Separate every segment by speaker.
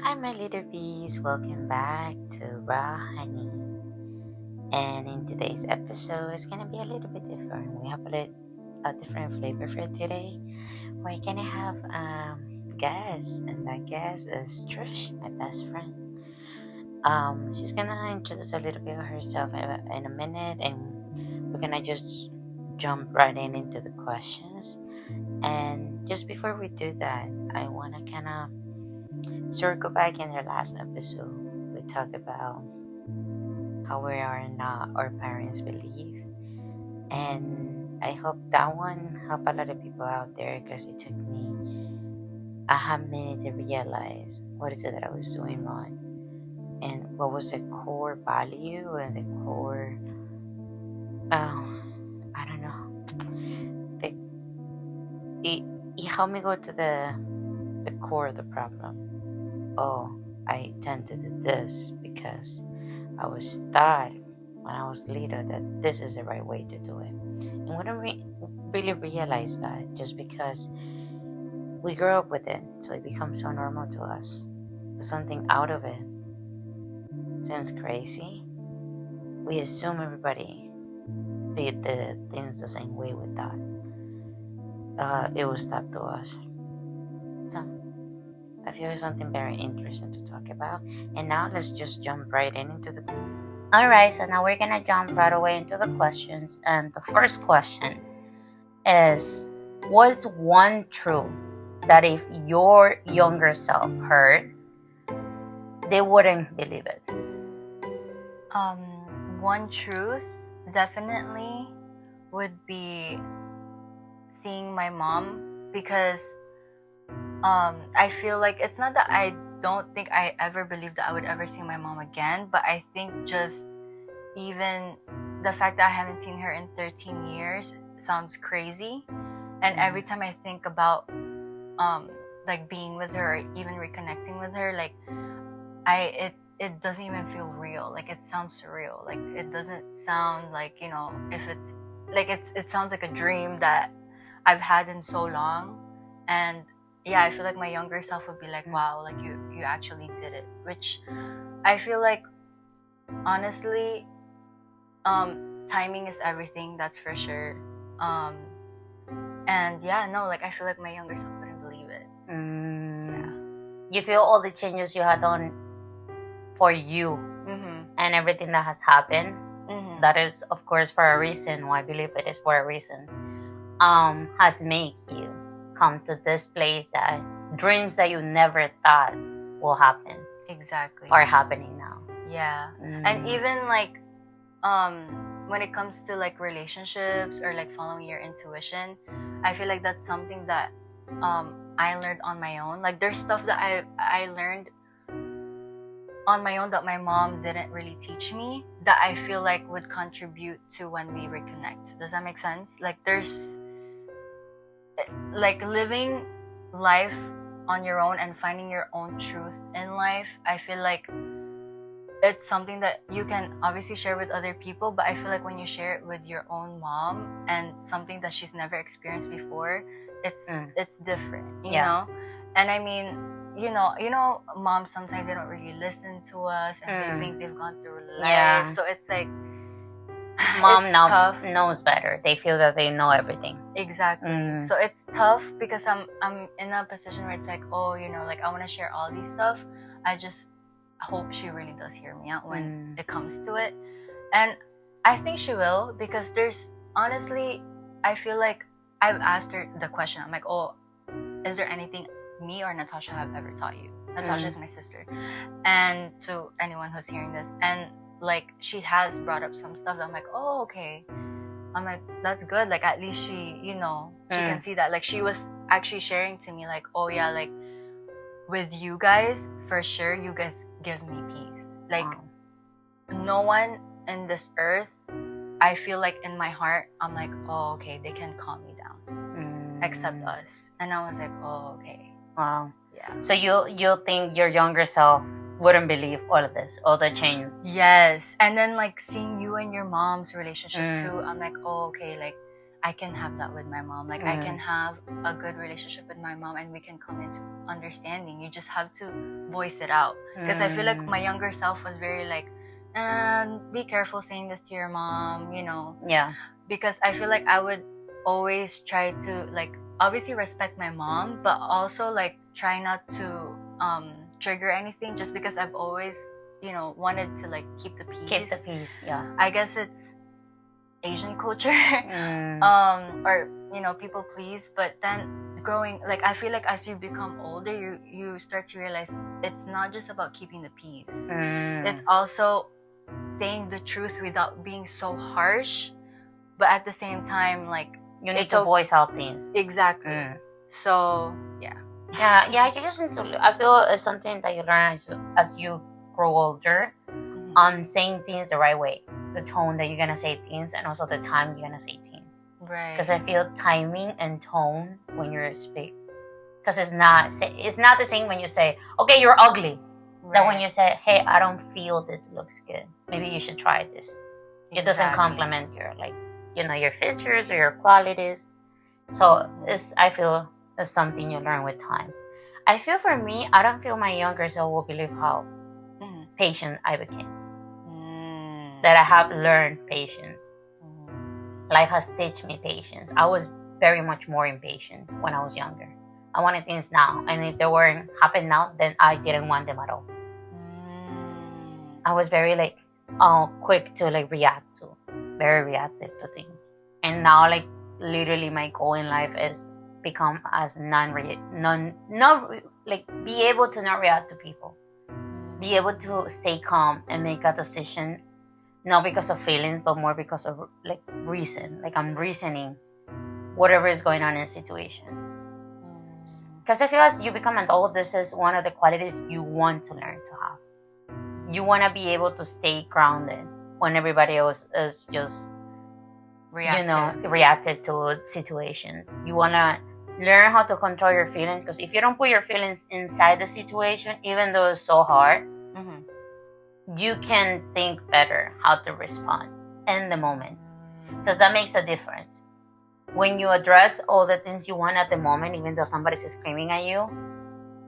Speaker 1: Hi, my little bees. Welcome back to Raw Honey. And in today's episode, it's gonna be a little bit different. We have a different flavor for today. We're gonna have guest, and that guest is Trish, my best friend. She's gonna introduce a little bit of herself in a minute, and we're gonna just jump right into the questions. And just before we do that, I wanna kind of circle back in the last episode. We talked about how we are not our parents believe, and I hope that one helped a lot of people out there because it took me a hot minute to realize what is it that I was doing wrong and what was the core value and the core I don't know, the, it, it helped me go to the core of the problem. Oh, I tend to do this because I was taught when I was little that this is the right way to do it. And we don't really realize that just because we grow up with it, so it becomes so normal to us. Something out of it sounds crazy. We assume everybody did the things the same way with that. It was taught to us. So I feel it's something very interesting to talk about. And now let's just jump right into the. Alright, so now we're gonna jump right away into the questions. And the first question is, what's one truth that if your younger self heard, they wouldn't believe it?
Speaker 2: Um, One truth definitely would be seeing my mom, because I feel like it's not that I don't think I ever believed that I would ever see my mom again, but I think just even the fact that I haven't seen her in 13 years sounds crazy. And every time I think about like being with her or even reconnecting with her, like it doesn't even feel real. Like it sounds surreal. Like it doesn't sound like, if it's like it sounds like a dream that I've had in so long. And yeah, I feel like my younger self would be like, wow, like you actually did it. Which I feel like, honestly, timing is everything, that's for sure. And yeah, no, like I feel like my younger self wouldn't believe it. Yeah.
Speaker 1: You feel all the changes you had done for you and everything that has happened. That is, of course, for a reason. I believe it is for a reason. Has made you come to this place that dreams that you never thought will happen
Speaker 2: Exactly.
Speaker 1: are happening now.
Speaker 2: Yeah. And even like when it comes to like relationships or like following your intuition, I feel like that's something that I learned on my own. Like there's stuff that I learned on my own that my mom didn't really teach me, that I feel like would contribute to when we reconnect. Does that make sense? Like there's like living life on your own and finding your own truth in life. I feel like it's something that you can obviously share with other people, but I feel like when you share it with your own mom and something that she's never experienced before, it's different, you know? And I mean, you know, moms sometimes they don't really listen to us and they think they've gone through life. So it's like
Speaker 1: mom knows better. They feel that they know everything.
Speaker 2: Exactly. So it's tough because I'm in a position where it's like, oh, like I want to share all these stuff. I just hope she really does hear me out when it comes to it. And I think she will, because there's honestly, I feel like I've asked her the question. I'm like, oh, is there anything me or Natasha have ever taught you? Natasha is my sister. And to anyone who's hearing this, and like she has brought up some stuff that I'm like, oh, okay. I'm like, that's good. Like at least she, she can see that. Like she was actually sharing to me like, oh yeah, like with you guys, for sure, you guys give me peace. Like no one in this earth, I feel like in my heart, I'm like, oh, okay, they can calm me down, except us. And I was like, oh, okay.
Speaker 1: Wow. Yeah. So you think your younger self wouldn't believe all of this, all the change?
Speaker 2: Yes. And then like seeing you and your mom's relationship too, I'm like, oh, okay, like I can have that with my mom. Like, I can have a good relationship with my mom and we can come into understanding. You just have to voice it out. Because I feel like my younger self was very like, be careful saying this to your mom, you know.
Speaker 1: Yeah.
Speaker 2: Because I feel like I would always try to, like, obviously respect my mom, but also, like, try not to trigger anything, just because I've always, you know, wanted to, like, keep the peace.
Speaker 1: Keep the peace, yeah.
Speaker 2: I guess it's Asian culture. Or, you know, people please. But then growing, like, I feel like as you become older, you start to realize it's not just about keeping the peace. It's also saying the truth without being so harsh, but at the same time, like,
Speaker 1: you need to voice out things.
Speaker 2: Exactly. So
Speaker 1: yeah, you just need to, I feel it's something that you learn as you grow older, on saying things the right way, the tone that you're gonna say things, and also the time you're gonna say things.
Speaker 2: Right.
Speaker 1: Because I feel timing and tone when you speak, because it's not the same when you say, okay, you're ugly, that when you say, hey, I don't feel this looks good, maybe you should try this. It doesn't complement your, like, you know, your features or your qualities. So I feel it's something you learn with time. I feel for me, I don't feel my younger self will believe how patient I became. That I have learned patience. Life has taught me patience. I was very much more impatient when I was younger. I wanted things now, and if they weren't happening now, then I didn't want them at all. I was very, like, quick to, like, react to, very reactive to things. And now, like, literally my goal in life is become as be able to not react to people, be able to stay calm and make a decision, not because of feelings, but more because of, like, reason. Like, I'm reasoning whatever is going on in a situation. Because I feel as you become an adult, this is one of the qualities you want to learn to have. You want to be able to stay grounded when everybody else is just reactive to situations. You want to learn how to control your feelings, because if you don't put your feelings inside the situation, even though it's so hard, you can think better how to respond in the moment, because that makes a difference. When you address all the things you want at the moment, even though somebody's screaming at you,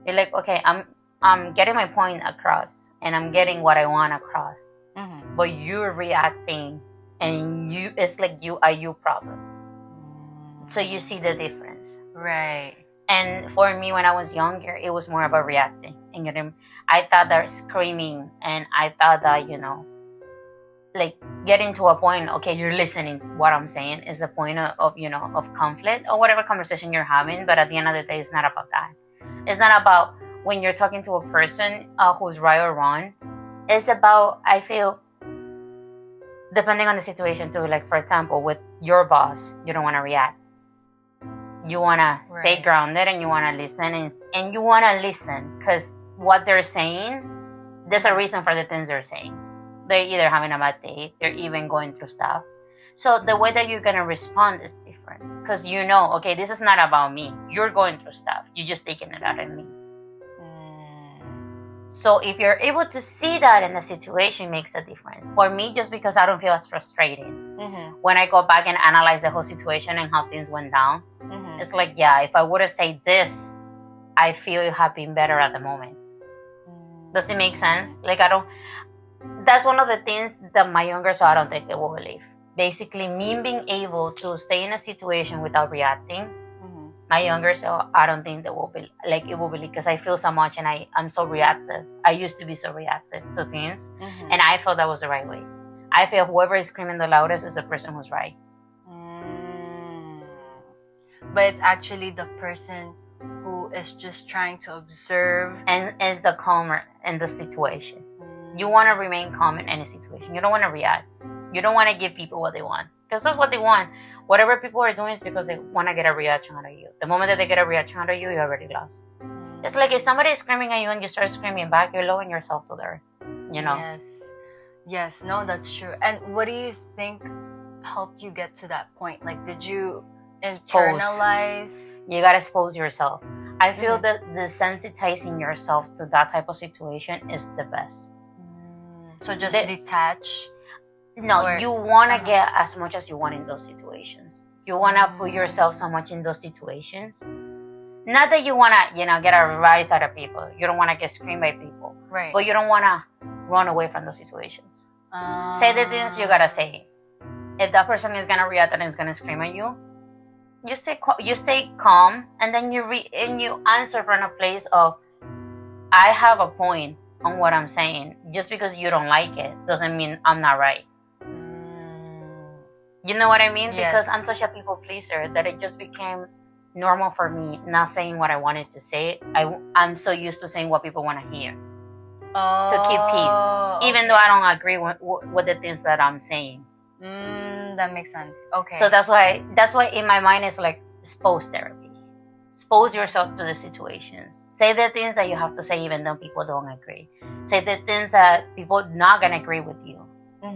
Speaker 1: you're like, okay, I'm getting my point across and I'm getting what I want across, but you're reacting, and it's like a you problem. So you see the difference.
Speaker 2: Right.
Speaker 1: And for me, when I was younger, it was more about reacting. And I thought that screaming, and I thought that, you know, like, getting to a point, okay, you're listening what I'm saying, is the point of you know, of conflict or whatever conversation you're having. But at the end of the day, it's not about that. It's not about when you're talking to a person who's right or wrong. It's about, I feel, depending on the situation too. Like, for example, with your boss, you don't want to react. You want to stay grounded, and you want to listen, and you want to listen, because what they're saying, there's a reason for the things they're saying. They're either having a bad day, they're even going through stuff. So the way that you're going to respond is different, because you know, okay, this is not about me. You're going through stuff. You're just taking it out on me. So if you're able to see that in the situation, makes a difference. For me, just because I don't feel as frustrated. When I go back and analyze the whole situation and how things went down, it's like, yeah, if I would have said this, I feel it had been better at the moment. Does it make sense? Like, that's one of the things that my younger self, I don't think they will believe. Basically, me being able to stay in a situation without reacting, my younger self, I don't think they will be like, it will believe, because I feel so much, and I'm so reactive. I used to be so reactive to things, and I felt that was the right way. I feel whoever is screaming the loudest is the person who's right.
Speaker 2: But it's actually the person who is just trying to observe
Speaker 1: and is the calmer in the situation. You want to remain calm in any situation. You don't want to react. You don't want to give people what they want, because that's what they want. Whatever people are doing is because they want to get a reaction out of you. The moment that they get a reaction out of you, you already lost. It's like if somebody is screaming at you and you start screaming back, you're lowering yourself to the earth. You know?
Speaker 2: Yes, no, that's true. And what do you think helped you get to that point? Like, did you internalize?
Speaker 1: You gotta expose yourself. I feel that desensitizing yourself to that type of situation is the best.
Speaker 2: So just detach?
Speaker 1: No, you want to get as much as you want in those situations. You want to put yourself so much in those situations. Not that you want to, get a rise out of people. You don't want to get screamed by people.
Speaker 2: Right.
Speaker 1: But you don't want to run away from those situations. Say the things you got to say. If that person is going to react and is going to scream at you, you stay calm, and then you answer from a place of, I have a point on what I'm saying. Just because you don't like it doesn't mean I'm not right. You know what I mean?
Speaker 2: Yes.
Speaker 1: Because I'm such a people pleaser that it just became normal for me not saying what I wanted to say. I'm so used to saying what people want to hear to keep peace, even though I don't agree with the things that I'm saying.
Speaker 2: That makes sense. Okay.
Speaker 1: So that's why in my mind it's like expose therapy. Expose yourself to the situations. Say the things that you have to say even though people don't agree. Say the things that people not gonna agree with you.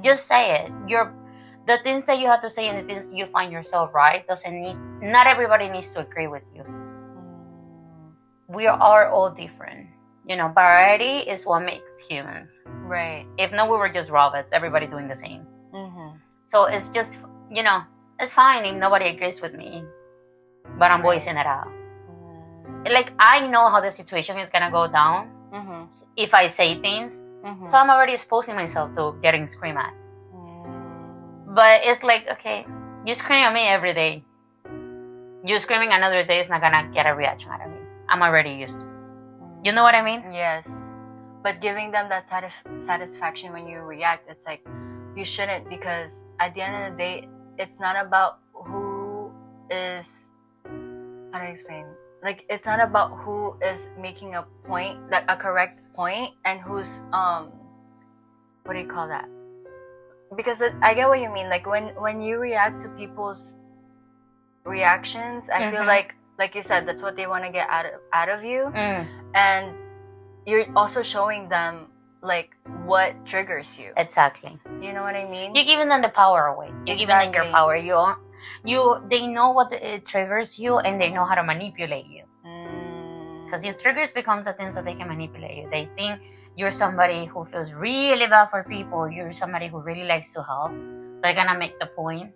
Speaker 1: Just say it. The things that you have to say and the things you find yourself right not everybody needs to agree with you. We are all different. Variety is what makes humans.
Speaker 2: Right.
Speaker 1: If not, we were just robots, everybody doing the same. So it's just, it's fine if nobody agrees with me, but I'm voicing it out. Like, I know how the situation is gonna go down if I say things, so I'm already exposing myself to getting screamed at. But it's like, okay, you scream at me every day. You screaming another day is not gonna get a reaction out of me. I'm already used to it. You know what I mean?
Speaker 2: Yes. But giving them that satisfaction when you react, it's like, you shouldn't, because at the end of the day, it's not about who is, how do I explain? Like, it's not about who is making a point, like a correct point, and who's, what do you call that? Because I get what you mean. Like, when you react to people's reactions, I feel like you said, that's what they want to get out of you. And you're also showing them, like, what triggers you.
Speaker 1: Exactly.
Speaker 2: You know what I mean?
Speaker 1: You're giving them the power away. You're giving them your power. They know what it triggers you, and they know how to manipulate you. Because your triggers becomes the things that they can manipulate you. They think you're somebody who feels really bad for people. You're somebody who really likes to help. They're gonna make the point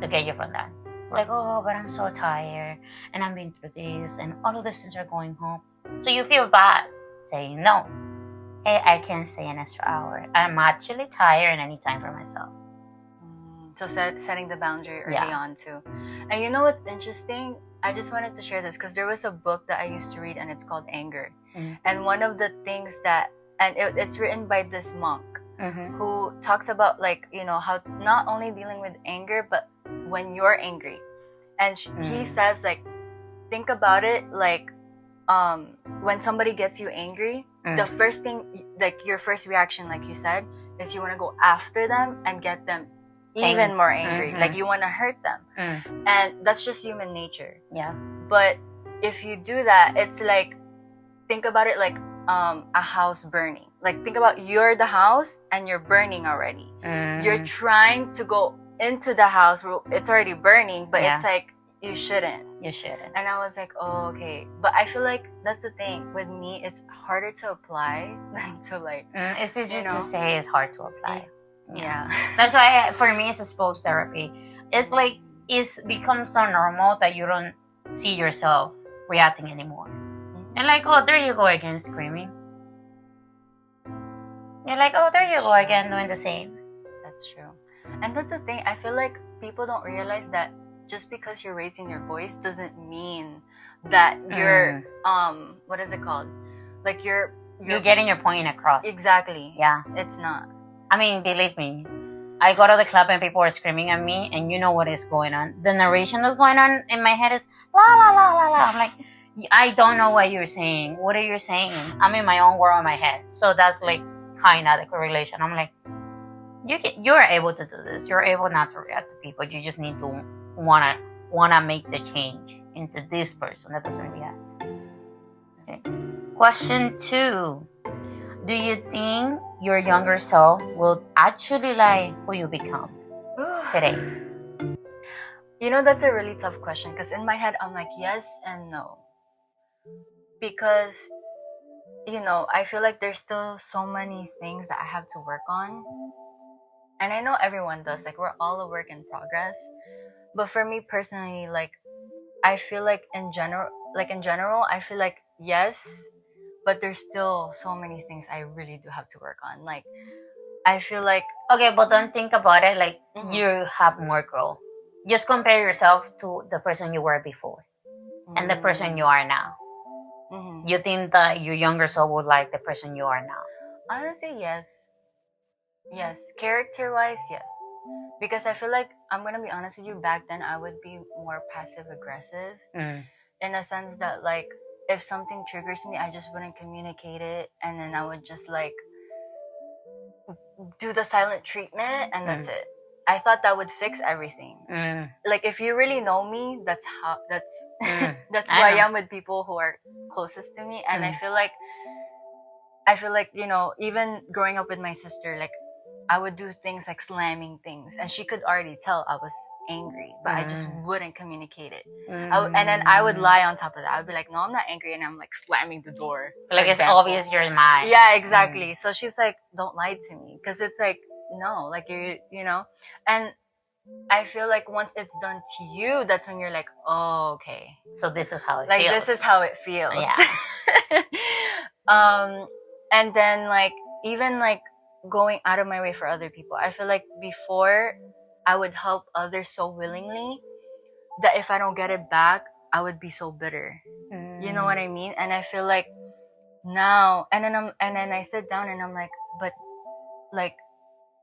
Speaker 1: to get you from that. Like, oh, but I'm so tired, and I've been through this, and all of these things are going home. So you feel bad saying no. Hey, I can't stay an extra hour. I'm actually tired and I need time for myself.
Speaker 2: So setting the boundary early on too. And you know what's interesting? I just wanted to share this because there was a book that I used to read, and it's called Anger. And one of the things it's written by this monk who talks about, like, how not only dealing with anger, but when you're angry. And he says, like, think about it like, when somebody gets you angry, the first thing, like, your first reaction, like you said, is you want to go after them and get them even more angry. Like, you want to hurt them. And that's just human nature.
Speaker 1: Yeah.
Speaker 2: But if you do that, it's like, think about it like a house burning. Like, think about, you're the house and you're burning already. You're trying to go into the house where it's already burning, but it's like, you shouldn't. And I was like, oh, okay. But I feel like that's the thing with me, it's harder to apply than to, like,
Speaker 1: it's easy to say, it's hard to apply.
Speaker 2: Yeah.
Speaker 1: That's why for me it's exposed therapy. It's like, it's become so normal that you don't see yourself reacting anymore. And like, oh, there you go again, screaming. You're like, oh, there you go again, doing the same.
Speaker 2: That's true. And that's the thing, I feel like people don't realize that just because you're raising your voice doesn't mean that you're what is it called? Like, you're
Speaker 1: getting your point across.
Speaker 2: Exactly.
Speaker 1: Yeah.
Speaker 2: It's not.
Speaker 1: I mean, believe me, I go to the club and people are screaming at me, and you know what is going on. The narration that's going on in my head is la la la la la. I'm like, I don't know what you're saying. What are you saying? I'm in my own world in my head. So that's like kind of the correlation. I'm like, you're able to do this. You're able not to react to people. You just need to wanna make the change into this person that doesn't react. Okay. Question 2. Do you think your younger self will actually like who you become today?
Speaker 2: You know, that's a really tough question, because in my head I'm like, yes and no. Because, I feel like there's still so many things that I have to work on. And I know everyone does. Like, we're all a work in progress. But for me personally, like I feel like in general, I feel like yes, but there's still so many things I really do have to work on. Like I feel like
Speaker 1: Okay, but don't think about it like
Speaker 2: Mhm.
Speaker 1: you have more growth. Just compare yourself to the person you were before and the person you are now.
Speaker 2: Mhm.
Speaker 1: You think that your younger self would like the person you are now?
Speaker 2: Honestly, yes. Yes, character wise, yes. Because I feel like I'm gonna be honest with you, back then I would be more passive aggressive in a sense that like if something triggers me, I just wouldn't communicate it and then I would just like do the silent treatment and that's it. I thought that would fix everything. Like if you really know me, that's that's who I am with people who are closest to me and I feel like you know, even growing up with my sister, like I would do things like slamming things, and she could already tell I was angry, but I just wouldn't communicate it. And then I would lie on top of that. I would be like, "No, I'm not angry," and I'm like slamming the door.
Speaker 1: Like it's obvious you're mad.
Speaker 2: Yeah, exactly. So she's like, "Don't lie to me," because it's like, no, like you know, and I feel like once it's done to you, that's when you're like, "Oh, okay."
Speaker 1: So this is how it
Speaker 2: Like
Speaker 1: feels.
Speaker 2: this is how it feels.
Speaker 1: Yeah.
Speaker 2: And then like even like going out of my way for other people. I feel like before I would help others so willingly that if I don't get it back, I would be so bitter. You know what I mean? And I feel like now and then I sit down and I'm like, but like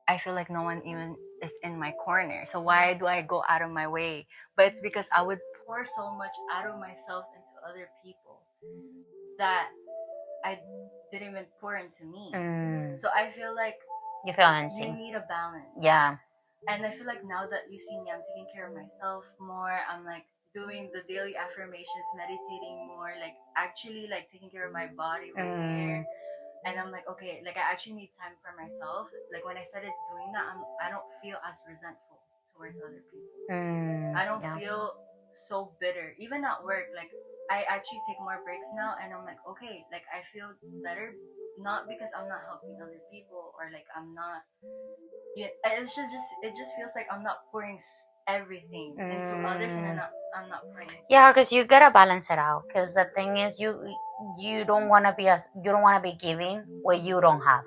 Speaker 2: I feel like no one even is in my corner. So why do I go out of my way? But it's because I would pour so much out of myself into other people that I didn't even pour into me. So I feel like
Speaker 1: you feel empty.
Speaker 2: You need a balance.
Speaker 1: Yeah.
Speaker 2: And I feel like now that you see me, I'm taking care of myself more. I'm like doing the daily affirmations, meditating more, like actually like taking care of my body with hair. And I'm like, okay, like I actually need time for myself. Like when I started doing that, I don't feel as resentful towards other people. I don't feel so bitter. Even at work, like I actually take more breaks now and I'm like, okay, like I feel better not because I'm not helping other people or like I'm not it's just it just feels like I'm not pouring everything into others and I'm not pouring into
Speaker 1: yeah, because you gotta balance it out because the thing is you don't want to be giving what you don't have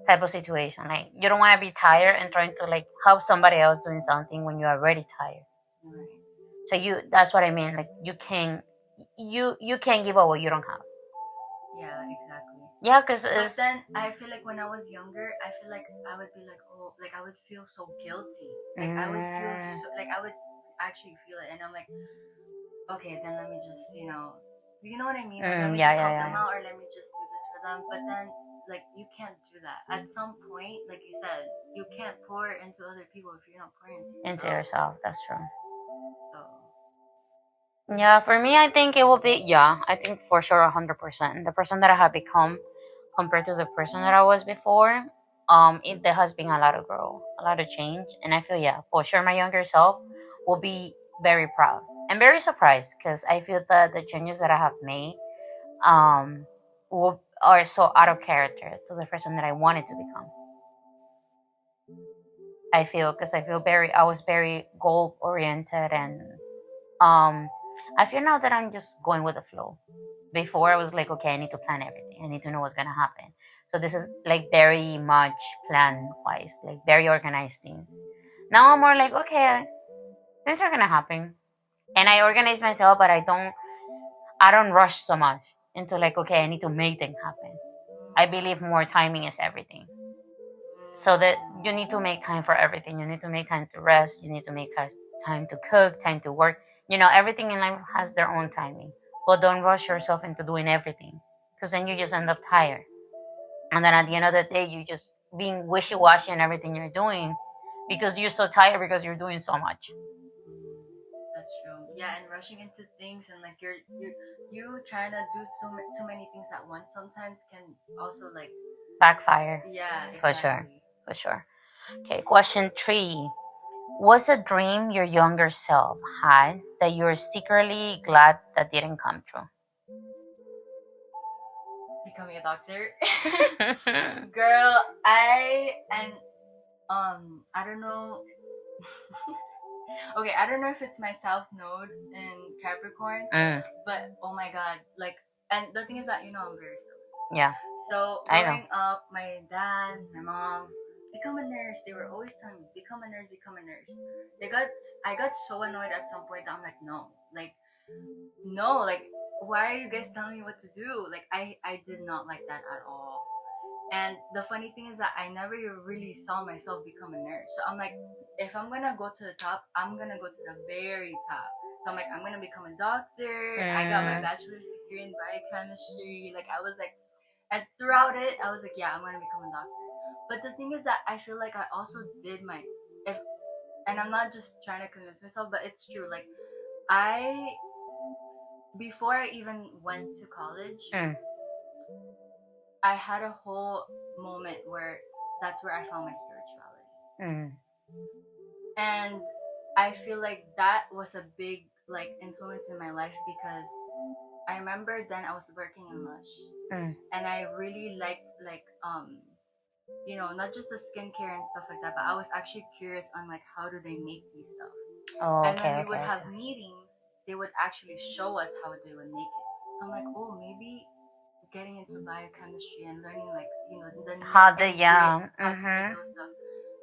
Speaker 1: type of situation. Like you don't want to be tired and trying to like help somebody else doing something when you're already tired.
Speaker 2: Right.
Speaker 1: So that's what I mean. Like you can't give up what you don't have.
Speaker 2: Yeah, exactly.
Speaker 1: Yeah, because
Speaker 2: but then I feel like when I was younger, I feel like I would be like, oh, like I would feel so guilty. Like I would feel so, like I would actually feel it, and I'm like, okay, then let me just you know what I mean? Like, let me just help them out, or let me just do this for them. But then like you can't do that. At some point, like you said, you can't pour into other people if you're not pouring into yourself.
Speaker 1: That's true.
Speaker 2: So
Speaker 1: yeah, for me, I think it will be I think for sure 100%. The person that I have become compared to the person that I was before, there has been a lot of growth, a lot of change, and I feel for sure my younger self will be very proud and very surprised because I feel that the changes that I have made, are so out of character to the person that I wanted to become. I feel because I was very goal oriented and I feel now that I'm just going with the flow. Before I was like, okay, I need to plan everything. I need to know what's gonna happen. So this is like very much plan wise, like very organized things. Now I'm more like, okay, things are gonna happen, and I organize myself, but I don't rush so much into like, okay, I need to make things happen. I believe more timing is everything. So that you need to make time for everything. You need to make time to rest. You need to make time to cook, time to work. Everything in life has their own timing. But don't rush yourself into doing everything because then you just end up tired. And then at the end of the day, you just being wishy-washy in everything you're doing because you're so tired because you're doing so much.
Speaker 2: That's true. Yeah, and rushing into things and like you trying to do too many things at once sometimes can also like
Speaker 1: backfire.
Speaker 2: Yeah,
Speaker 1: exactly. For sure. Okay, question 3. What's a dream your younger self had that you're secretly glad that didn't come true?
Speaker 2: Becoming a doctor. Girl, I don't know. Okay, I don't know if it's my South Node in Capricorn, but oh my god, like, and the thing is that I'm very stubborn.
Speaker 1: Yeah,
Speaker 2: So
Speaker 1: I know.
Speaker 2: growing up, my dad, my mom, become a nurse. They were always telling me, become a nurse, become a nurse. I got so annoyed at some point that I'm like, no, like, why are you guys telling me what to do? Like, I did not like that at all. And the funny thing is that I never really saw myself become a nurse. So I'm like, if I'm gonna go to the top, I'm gonna go to the very top. So I'm like, I'm gonna become a doctor. I got my bachelor's degree in biochemistry. Like, I was like, and throughout it, I was like, yeah, I'm gonna become a doctor. But the thing is that I feel like I also did my if, and I'm not just trying to convince myself, but it's true. Like, I before I even went to college, I had a whole moment where that's where I found my spirituality. And I feel like that was a big like influence in my life because I remember then I was working in Lush and I really liked like not just the skincare and stuff like that, but I was actually curious on like how do they make these stuff.
Speaker 1: Oh,
Speaker 2: and
Speaker 1: okay,
Speaker 2: when we
Speaker 1: okay,
Speaker 2: would have
Speaker 1: okay.
Speaker 2: meetings, they would actually show us how they would make it. So I'm like, oh, maybe getting into biochemistry and learning like the
Speaker 1: How
Speaker 2: nit
Speaker 1: the
Speaker 2: and grit, how to
Speaker 1: mm-hmm.
Speaker 2: make those stuff.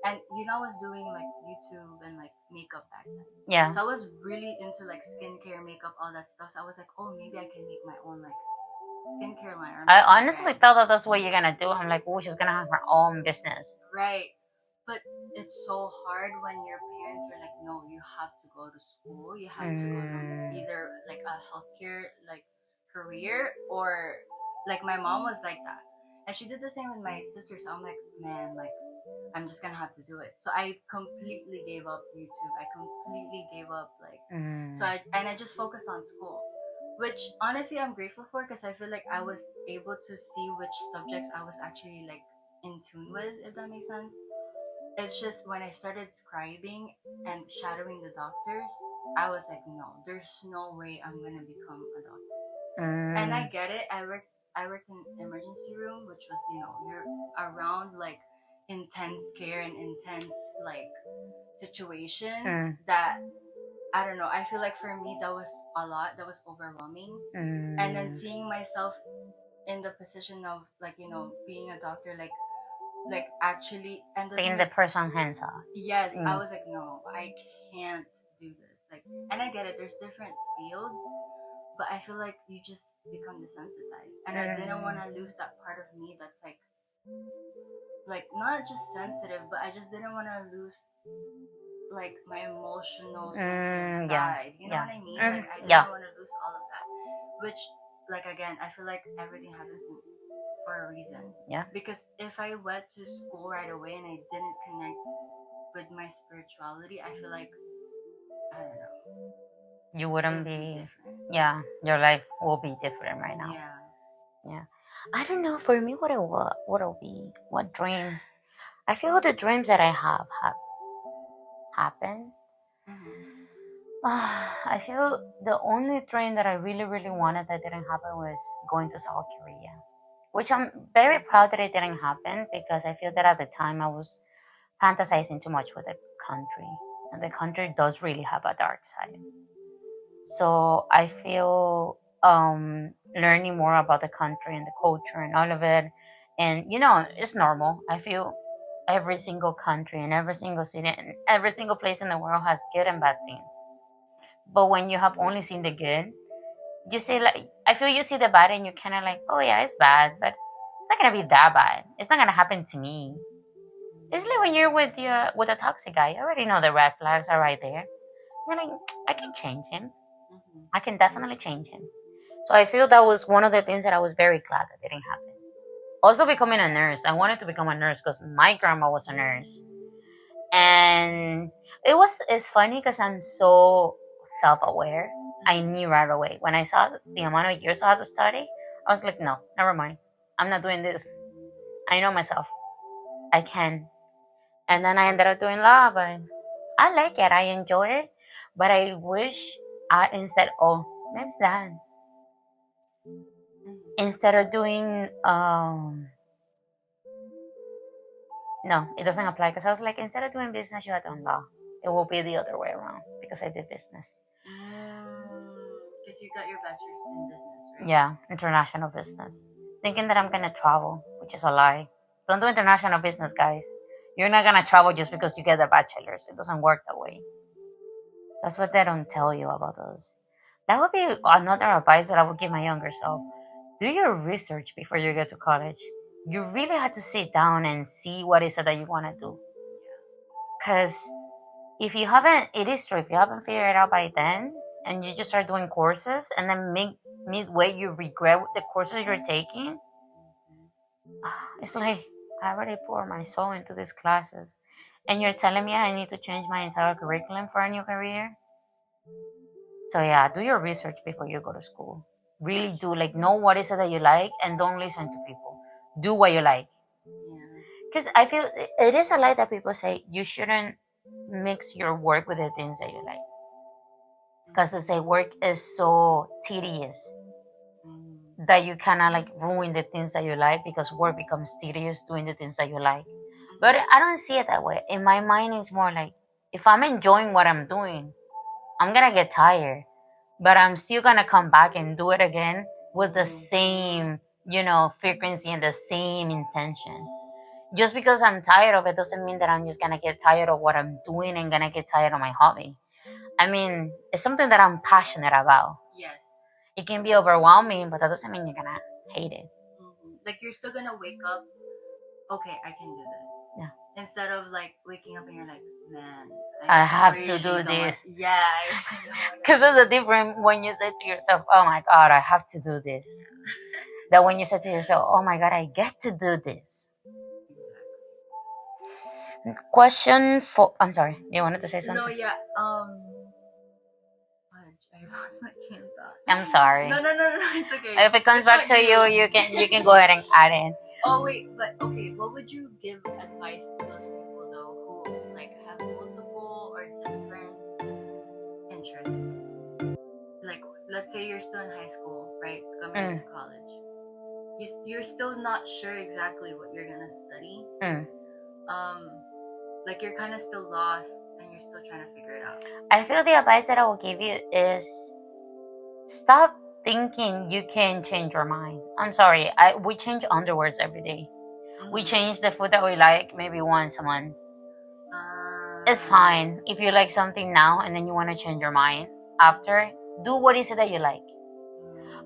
Speaker 2: And I was doing like YouTube and like makeup back then.
Speaker 1: Yeah.
Speaker 2: So I was really into like skincare, makeup, all that stuff. So I was like, oh, maybe I can make my own like skincare line or
Speaker 1: I
Speaker 2: makeup
Speaker 1: honestly
Speaker 2: brand.
Speaker 1: thought that that's what you're gonna do. I'm like, oh, she's gonna have her own business.
Speaker 2: Right. But it's so hard when your parents are like, no, you have to go to school. You have to go to either like a healthcare like career or like my mom was like that. And she did the same with my sister. So I'm like, man, like I'm just gonna have to do it. So I completely gave up YouTube. I completely gave up like I just focused on school. Which honestly I'm grateful for because I feel like I was able to see which subjects I was actually like in tune with, if that makes sense. It's just when I started scribing and shadowing the doctors, I was like, no, there's no way I'm gonna become a doctor. And I get it. I work in emergency room, which was you're around like intense care and intense like situations that I don't know. I feel like for me that was a lot. That was overwhelming. And then seeing myself in the position of like being a doctor, like actually and
Speaker 1: being the person hands off.
Speaker 2: Yes, I was like, no, I can't do this. Like, and I get it. There's different fields, but I feel like you just become desensitized, and I didn't want to lose that part of me that's like not just sensitive, but I just didn't want to lose like my emotional sensitive side. You know what I mean? Like I didn't want to lose all of that, which like again, I feel like everything happens for a reason.
Speaker 1: Yeah.
Speaker 2: Because if I went to school right away and I didn't connect with my spirituality, I feel like I don't know.
Speaker 1: You wouldn't be yeah, your life will be different right now. Yeah. I don't know, for me what'll be what dream. I feel the dreams that I have happened. I feel the only dream that I really, really wanted that didn't happen was going to South Korea, which I'm very proud that it didn't happen because I feel that at the time I was fantasizing too much with the country, and the country does really have a dark side. So I feel learning more about the country and the culture and all of it, and it's normal. I feel every single country and every single city and every single place in the world has good and bad things. But when you have only seen the good, you see like I feel you see the bad and you're kind of like, oh yeah, it's bad, but it's not gonna be that bad. It's not gonna happen to me. It's like when you're with a toxic guy, you already know the red flags are right there. You're like, I can change him. I can definitely change him. So I feel that was one of the things that I was very glad that didn't happen. Also becoming a nurse. I wanted to become a nurse because my grandma was a nurse. And it's funny because I'm so self-aware. I knew right away. When I saw the amount of years I had to study, I was like, no, never mind. I'm not doing this. I know myself. I can. And then I ended up doing law, but I like it. I enjoy it. But I wish I instead maybe that. Instead of doing no, it doesn't apply because I was like, instead of doing business, you have done law. It will be the other way around. because I did business.
Speaker 2: Because you got your bachelor's in business, right?
Speaker 1: Yeah, international business. Thinking that I'm gonna travel, which is a lie. Don't do international business, guys. You're not gonna travel just because you get a bachelor's. It doesn't work that way. That's what they don't tell you about us. That would be another advice that I would give my younger self. Do your research before you get to college. You really have to sit down and see what is it that you want to do. Because if you haven't, it is true, if you haven't figured it out by then, and you just start doing courses, and then midway you regret the courses you're taking, it's like, I already poured my soul into these classes, and you're telling me I need to change my entire curriculum for a new career? So yeah, do your research before you go to school. Really do, like, know what is it that you like, and don't listen to people. Do what you like. Because I feel it is a lie that people say you shouldn't mix your work with the things that you like. Because they say work is so tedious that you kind of like ruin the things that you like, because work becomes tedious doing the things that you like. But I don't see it that way. In my mind, it's more like, if I'm enjoying what I'm doing, I'm gonna get tired, but I'm still gonna come back and do it again with the same, frequency and the same intention. Just because I'm tired of it doesn't mean that I'm just gonna get tired of what I'm doing and gonna get tired of my hobby. I mean, it's something that I'm passionate about.
Speaker 2: Yes.
Speaker 1: It can be overwhelming, but that doesn't mean you're gonna hate it.
Speaker 2: Like, you're still gonna wake up, okay, I can do this.
Speaker 1: Yeah.
Speaker 2: Instead of like waking up and you're like, man,
Speaker 1: I have
Speaker 2: really
Speaker 1: to do this.
Speaker 2: Yeah.
Speaker 1: Because there's a difference when you say to yourself, oh my God, I have to do this. That when you say to yourself, oh my God, I get to do this. Question for, I'm sorry, you wanted to say something?
Speaker 2: No, yeah. I lost my train of thought.
Speaker 1: I'm sorry.
Speaker 2: No, it's okay.
Speaker 1: If it comes back to you, you can go ahead and add in.
Speaker 2: Oh wait, but okay, what would you give advice to those people though who like have multiple or different interests? Like, let's say you're still in high school, right? Coming into college. You're still not sure exactly what you're gonna study. Like, you're kind of still lost and you're still trying to figure it out.
Speaker 1: I feel the advice that I will give you is stop thinking you can change your mind. I'm sorry, we change underwears every day. We change the food that we like maybe once a month. It's fine if you like something now and then you want to change your mind after. Do what is it that you like,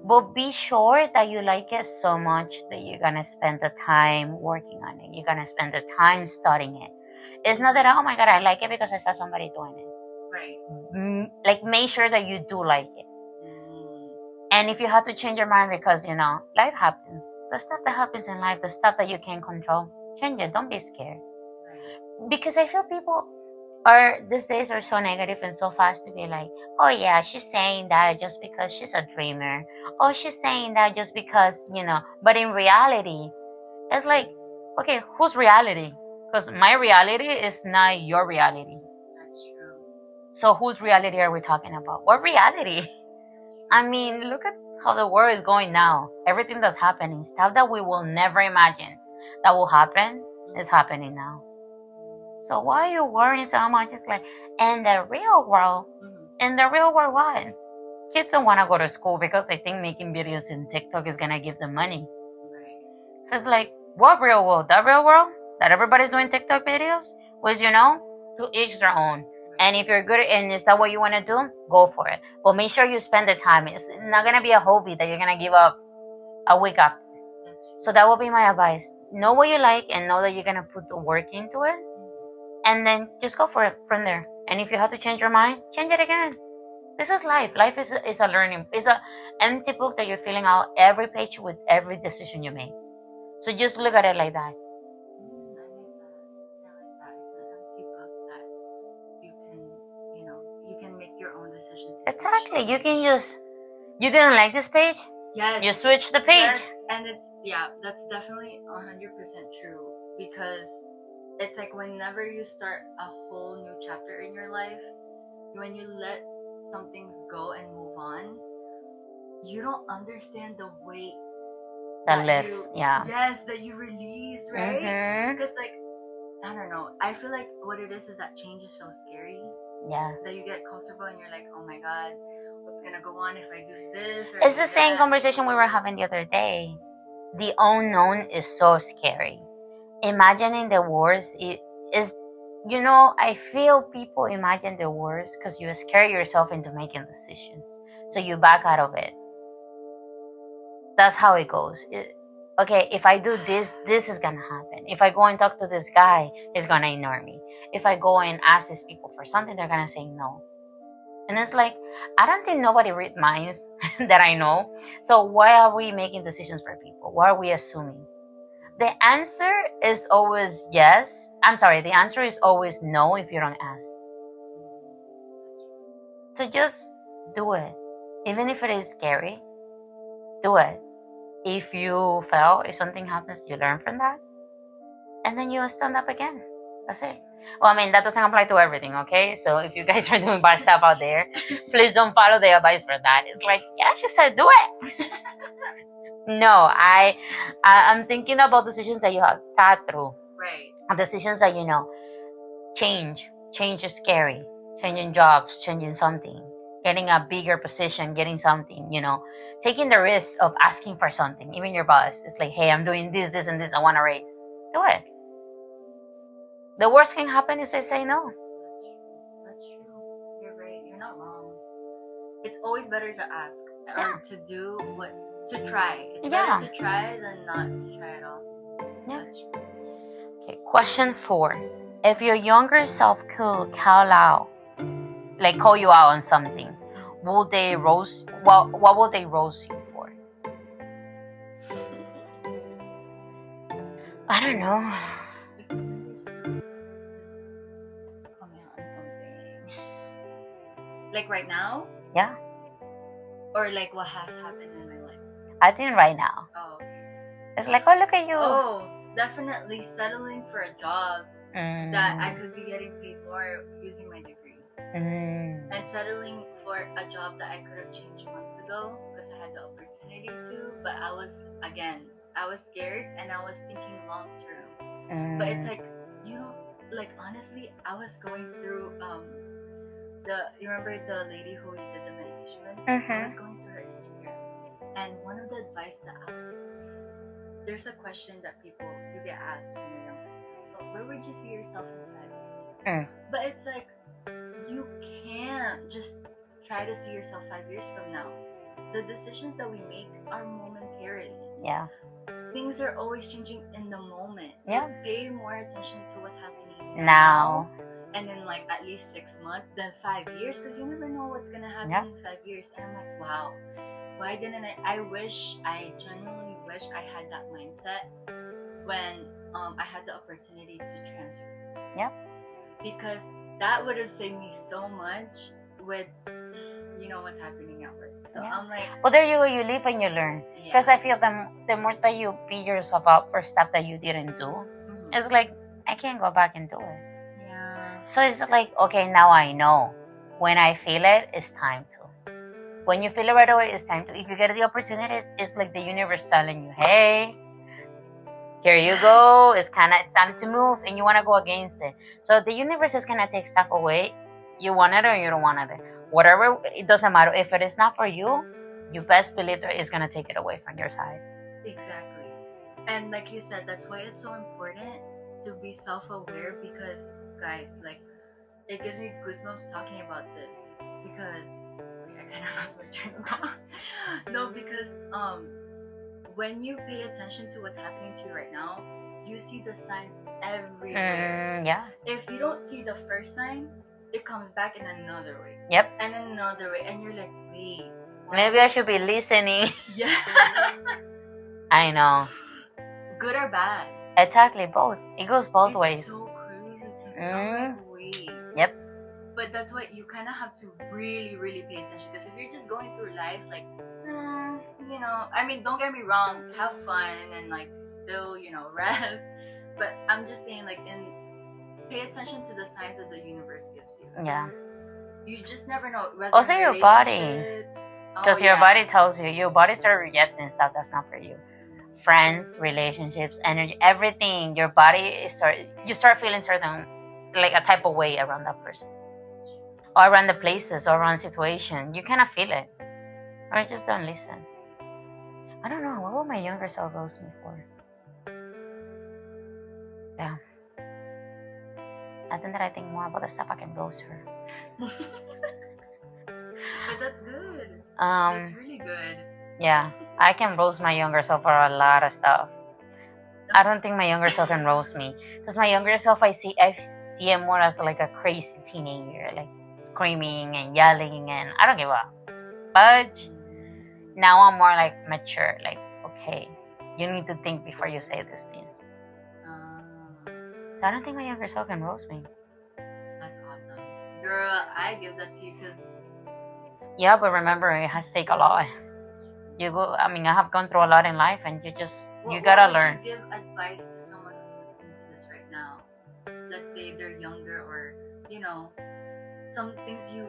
Speaker 1: but be sure that you like it so much that you're gonna spend the time working on it. You're gonna spend the time studying it. It's not that, oh my God, I like it because I saw somebody doing it.
Speaker 2: Right.
Speaker 1: Like, make sure that you do like it. And if you have to change your mind because, life happens. The stuff that happens in life, the stuff that you can't control, change it. Don't be scared. Right. Because I feel people these days are so negative and so fast to be like, oh yeah, she's saying that just because she's a dreamer. Oh, she's saying that just because, But in reality, it's like, okay, whose reality? Because my reality is not your reality.
Speaker 2: That's true.
Speaker 1: So whose reality are we talking about? What reality? I mean, look at how the world is going now. Everything that's happening, stuff that we will never imagine that will happen, is happening now. So why are you worrying so much? It's like, in the real world, what? Kids don't want to go to school because they think making videos in TikTok is going to give them money. Right. So it's like, what real world? That real world? That everybody's doing TikTok videos? Which, to each their own. And if you're good and is that what you want to do, go for it. But make sure you spend the time. It's not going to be a hobby that you're going to give up a week after. So that will be my advice. Know what you like and know that you're going to put the work into it. And then just go for it from there. And if you have to change your mind, change it again. This is life. Life is a learning. It's an empty book that you're filling out every page with every decision you make. So just look at it like that. Exactly. You can you didn't like this page?
Speaker 2: Yes.
Speaker 1: You switch the page.
Speaker 2: Yes. And that's definitely 100% true. Because it's like, whenever you start a whole new chapter in your life, when you let some things go and move on, you don't understand the weight
Speaker 1: that lifts.
Speaker 2: Yes, that you release, right? Because like, I don't know, I feel like what it is that change is so scary.
Speaker 1: Yes.
Speaker 2: That you get comfortable and you're like, oh my god, what's gonna go on if I do this or
Speaker 1: It's
Speaker 2: do
Speaker 1: the same
Speaker 2: that?
Speaker 1: conversation we were having the other day. The unknown is so scary. Imagining the worst is, I feel people imagine the worst because you scare yourself into making decisions. So you back out of it. That's how it goes. Okay, if I do this, this is gonna happen. If I go and talk to this guy, he's gonna ignore me. If I go and ask these people for something, they're gonna say no. And it's like, I don't think nobody read minds that I know. So why are we making decisions for people? Why are we assuming? The answer is always yes. I'm sorry, the answer is always no if you don't ask. So just do it. Even if it is scary, do it. If you fail, if something happens, you learn from that. And then you stand up again. That's it. Well, I mean, that doesn't apply to everything, okay? So if you guys are doing bad stuff out there, please don't follow the advice for that. It's like, yeah, she said do it. No, I'm thinking about decisions that you have thought through.
Speaker 2: Right.
Speaker 1: Decisions that change. Change is scary. Changing jobs, changing something, getting a bigger position, getting something, taking the risk of asking for something. Even your boss is like, hey, I'm doing this, this, and this. I want a raise. Do it. The worst can happen is they say no.
Speaker 2: That's true. You're right. You're not wrong. It's always better to ask or to do to try. It's better to try than not to try at all.
Speaker 1: Yeah. That's true. Okay, question 4. If your younger self could call you out on something, would they roast? What would they roast you for? I don't know.
Speaker 2: Comment on something. Like right now?
Speaker 1: Yeah.
Speaker 2: Or like what has happened in my life?
Speaker 1: I think right now.
Speaker 2: Oh.
Speaker 1: It's like, oh, look at you.
Speaker 2: Oh, definitely settling for a job that I could be getting paid more using my degree. And settling for a job that I could have changed months ago because I had the opportunity to, but I was scared and I was thinking long term. But it's like, honestly, I was going through you remember the lady who we did the meditation with? I was going through her Instagram, and one of the advice that I was like, there's a question that you get asked when you're younger. Where would you see yourself in 5 years? But it's like, you can't just try to see yourself 5 years from now. The decisions that we make are momentarily.
Speaker 1: Yeah.
Speaker 2: Things are always changing in the moment. So pay more attention to what's happening
Speaker 1: now.
Speaker 2: And in at least 6 months than 5 years, because you never know what's gonna happen in 5 years. And I'm like, wow, why didn't I genuinely wish I had that mindset when I had the opportunity to transfer.
Speaker 1: Yep.
Speaker 2: Because that would have saved me so much with what's happening at work. So I'm like,
Speaker 1: well, there you go. You live and you learn. Because I feel the more that you beat yourself up for stuff that you didn't do, it's like, I can't go back and do it.
Speaker 2: Yeah.
Speaker 1: So it's like, okay, now I know. When I feel it, it's time to. When you feel it right away, it's time to. If you get the opportunities, it's like the universe telling you, hey, here you go. It's time to move, and you want to go against it. So the universe is gonna take stuff away. You want it or you don't want it. Whatever, it doesn't matter. If it is not for you, you best believe that it's gonna take it away from your side.
Speaker 2: Exactly. And like you said, that's why it's so important to be self-aware, because guys, it gives me goosebumps talking about this, because I kind of lost my train of thought. No, because when you pay attention to what's happening to you right now, you see the signs everywhere.
Speaker 1: Yeah.
Speaker 2: If you don't see the first sign, it comes back in another way.
Speaker 1: Yep.
Speaker 2: And another way, and you're like, wait,
Speaker 1: maybe I should be listening.
Speaker 2: Yeah.
Speaker 1: I know.
Speaker 2: Good or bad?
Speaker 1: Exactly, both. It goes both ways.
Speaker 2: It's so crazy to me. Wait.
Speaker 1: Yep.
Speaker 2: But that's what you kind of have to really, really pay attention. Because if you're just going through life, I mean, don't get me wrong, have fun and still, rest. But I'm just saying, pay attention to the signs that the universe gives you.
Speaker 1: Yeah.
Speaker 2: You just never know.
Speaker 1: Also, your body. Because your body tells you, your body starts rejecting stuff that's not for you. Friends, relationships, energy, everything. Your body you start feeling certain, a type of way around that person. or around the places or around situation, you kind of feel it, or you just don't listen. I don't know. What would my younger self roast me for? Yeah. I think that I think more about the stuff I can roast her.
Speaker 2: But that's good.
Speaker 1: Um,
Speaker 2: That's really good.
Speaker 1: Yeah, I can roast my younger self for a lot of stuff. I don't think my younger self can roast me, because my younger self, I see him more as like a crazy teenager, like screaming and yelling, and I don't give a fudge. Now I'm more like mature, like, okay, you need to think before you say these things. So I don't think my younger self can roast me.
Speaker 2: That's awesome, girl. I give that to you because.
Speaker 1: Yeah, but remember, it has to take a lot. I have gone through a lot in life, and you gotta learn.
Speaker 2: Would you give advice to someone who's listening to this right now? Let's say they're younger, or some things you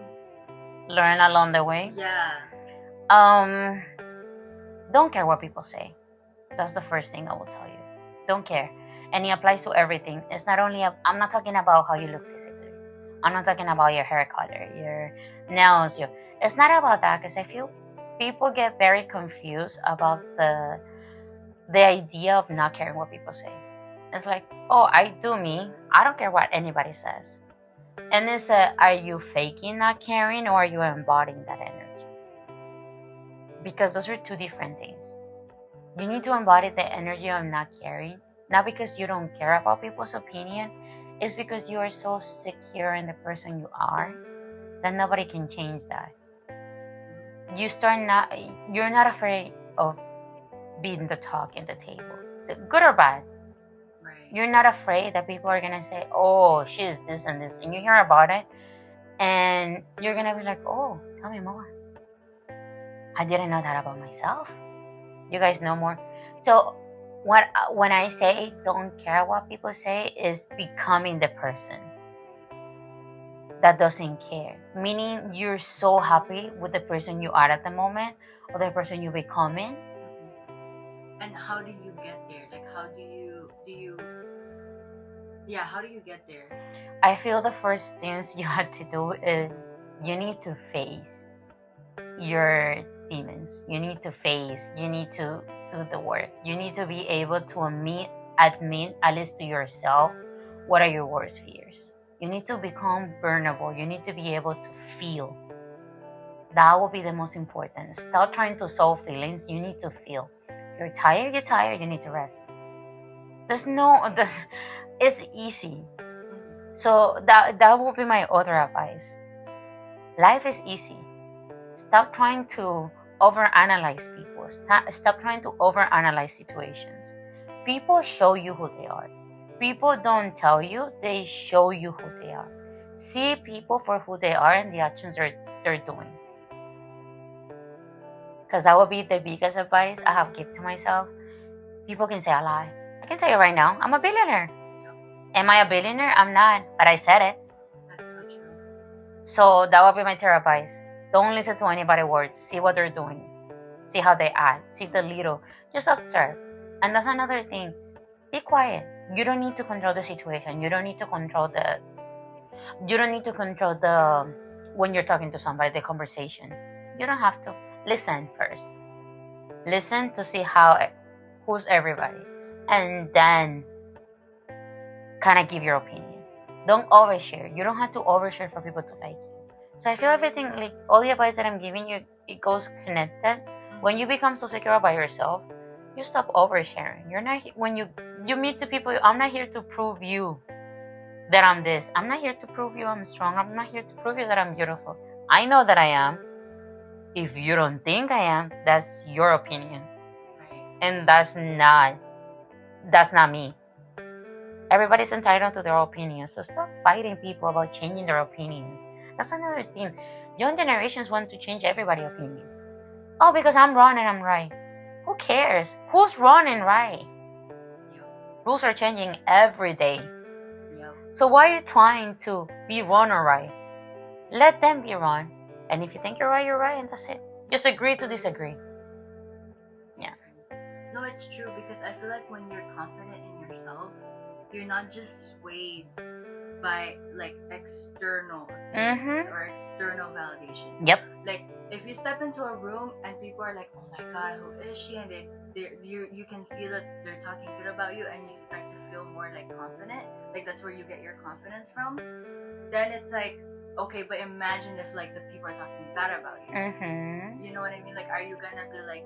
Speaker 1: learn along the way.
Speaker 2: Yeah.
Speaker 1: Don't care what people say. That's the first thing I will tell you. Don't care. And it applies to everything. It's not only, I'm not talking about how you look physically. I'm not talking about your hair color, your nails. It's not about that, because I feel people get very confused about the idea of not caring what people say. It's like, oh, I do me. I don't care what anybody says. And it's are you faking not caring, or are you embodying that energy? Because those are two different things. You need to embody the energy of not caring, not because you don't care about people's opinion. It's because you are so secure in the person you are that nobody can change that. You're not afraid of being the talk in the table, good or bad.
Speaker 2: Right.
Speaker 1: You're not afraid that people are gonna say, oh, she's this and this, and you hear about it, and you're gonna be like, oh, tell me more. I didn't know that about myself. You guys know more. So when I say don't care what people say, is becoming the person that doesn't care. Meaning you're so happy with the person you are at the moment, or the person you're becoming.
Speaker 2: And how do you get there? Like, how do you how do you get there?
Speaker 1: I feel the first things you have to do is you need to face your demons. You need to do the work. You need to be able to admit at least to yourself, what are your worst fears. You need to become vulnerable. You need to be able to feel. That will be the most important. Stop trying to solve feelings. You need to feel. You're tired, you need to rest. It's easy. So that will be my other advice. Life is easy. Stop trying to overanalyze people. Stop trying to overanalyze situations. People show you who they are. People don't tell you, they show you who they are. See people for who they are and the actions they're doing. Because that would be the biggest advice I have given to myself. People can say a lie. I can tell you right now, I'm a billionaire. Am I a billionaire? I'm not, but I said it.
Speaker 2: That's so true.
Speaker 1: So that would be my third advice. Don't listen to anybody's words. See what they're doing. See how they act. See the little. Just observe. And that's another thing. Be quiet. You don't need to control the situation. You don't need to control when you're talking to somebody, the conversation. You don't have to. Listen first. Listen to see who's everybody. And then kind of give your opinion. Don't overshare. You don't have to overshare for people to like you. So I feel everything, like all the advice that I'm giving you, it goes connected. When you become so secure about yourself, you stop oversharing. You're not, when you meet the people, I'm not here to prove you that I'm this. I'm not here to prove you I'm strong. I'm not here to prove you that I'm beautiful. I know that I am. If you don't think I am, that's your opinion. And that's not me. Everybody's entitled to their opinion. So stop fighting people about changing their opinions. That's another thing. Young generations want to change everybody's opinion. Oh, because I'm wrong and I'm right. Who cares? Who's wrong and right? Rules are changing every day. So why are you trying to be wrong or right? Let them be wrong. And if you think you're right, and that's it. Just agree to disagree. Yeah.
Speaker 2: No, it's true, because I feel like when you're confident in yourself, you're not just swayed by like external things or external validation.
Speaker 1: Yep.
Speaker 2: Like if you step into a room and people are like, "Oh my God, who is she?" and you can feel that they're talking good about you, and you start to feel more like confident. Like that's where you get your confidence from. Then it's like, okay, but imagine if like the people are talking bad about you. You know what I mean? Like, are you gonna be like,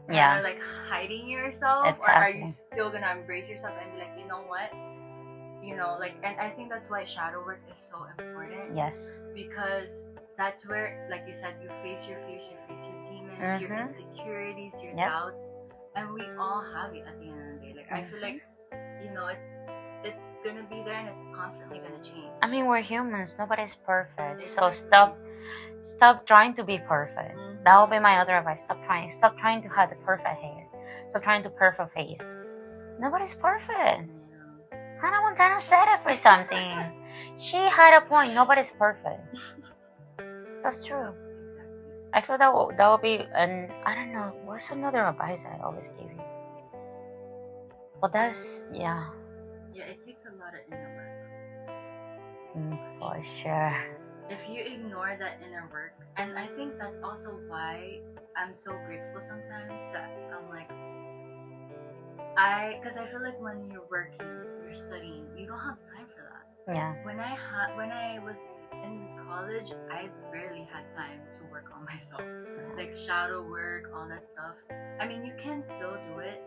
Speaker 2: kinda like hiding yourself,
Speaker 1: Exactly.
Speaker 2: or are you still gonna embrace yourself and be like, you know what? You know, like, and I think that's why shadow work is so important.
Speaker 1: Yes.
Speaker 2: Because that's where, like you said, you face your fears, you face your demons, your insecurities, your doubts, and we all have it at the end of the day. Like I feel like, you know, it's gonna be there and it's constantly gonna change.
Speaker 1: I mean, we're humans. Nobody's perfect. So stop trying to be perfect. That will be my other advice. Stop trying to have the perfect hair. Stop trying to perfect face. Nobody's perfect. Hannah Montana said it for something. She had a point. Nobody's perfect. That's true. I feel that will be, and I don't know, what's another advice I always give you? Well, that's,
Speaker 2: yeah, it takes a lot of inner work.
Speaker 1: For sure.
Speaker 2: If you ignore that inner work, and I think that's also why I'm so grateful sometimes that I'm like, because I feel like when you're working, you're studying, you don't have time for that.
Speaker 1: Yeah.
Speaker 2: When I was in college, I barely had time to work on myself, like shadow work, all that stuff. I mean, you can still do it.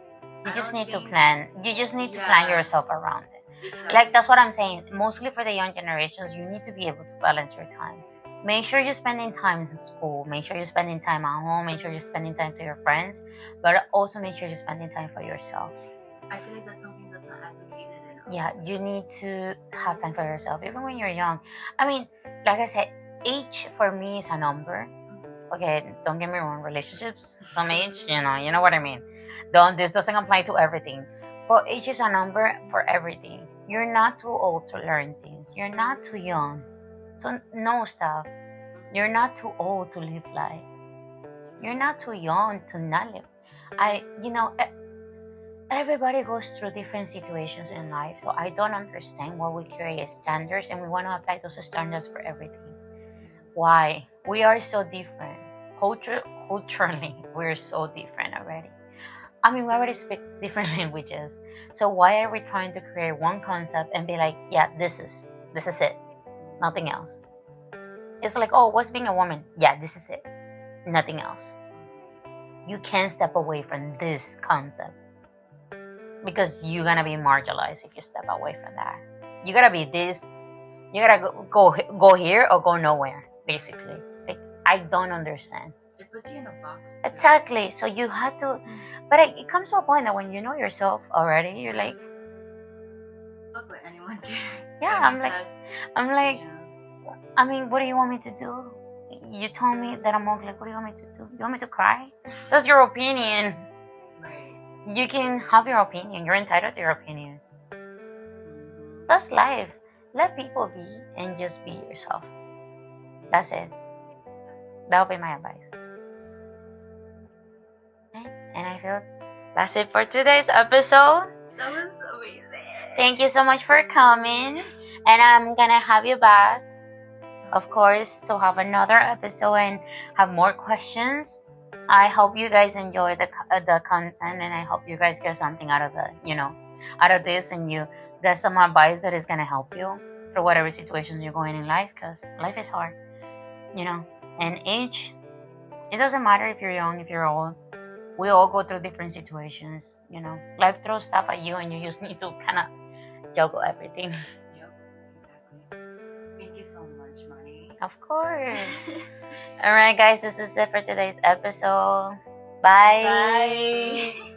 Speaker 1: You just need to plan. You just need to plan yourself around it. Exactly. Like that's what I'm saying. Mostly for the young generations, you need to be able to balance your time. Make sure you're spending time in school. Make sure you're spending time at home. Make sure you're spending time to your friends. But also make sure you're spending time for yourself.
Speaker 2: I feel like that's something that's not advocated enough.
Speaker 1: Yeah, you need to have time for yourself, even when you're young. I mean, like I said, age for me is a number. Okay, don't get me wrong. Relationships, some age, you know what I mean. This doesn't apply to everything. But age is a number for everything. You're not too old to learn things. You're not too young to know stuff. You're not too old to live life. You're not too young to not live. Everybody goes through different situations in life. So I don't understand why we create standards and we want to apply those standards for everything. Why? We are so different. Culturally, we're so different already. I mean, we already speak different languages. So why are we trying to create one concept and be like, yeah, this is it, nothing else? It's like, oh, what's being a woman? Yeah, this is it, nothing else. You can't step away from this concept because you're gonna be marginalized if you step away from that. You gotta be this. You gotta go here or go nowhere. Basically, like I don't understand.
Speaker 2: It puts you in a box.
Speaker 1: Exactly. So you have to, but it comes to a point that when you know yourself already, you're like,
Speaker 2: fuck what anyone cares.
Speaker 1: Yeah, I'm like, I mean, what do you want me to do? You told me that I'm ugly. What do you want me to do? You want me to cry? That's your opinion.
Speaker 2: Right.
Speaker 1: You can have your opinion. You're entitled to your opinions. That's life. Let people be and just be yourself. That's it. That'll be my advice. And I feel that's it for today's episode.
Speaker 2: That was amazing.
Speaker 1: Thank you so much for coming. And I'm gonna have you back, of course, to have another episode and have more questions. I hope you guys enjoy the content, and I hope you guys get something out of out of this, and you get some advice that is gonna help you through whatever situations you're going in life, because life is hard, And age, it doesn't matter if you're young, if you're old. We all go through different situations, Life throws stuff at you, and you just need to kind of juggle everything.
Speaker 2: Yep, exactly. Thank you so much, Money.
Speaker 1: Of course. All right, guys, this is it for today's episode. Bye.
Speaker 2: Bye.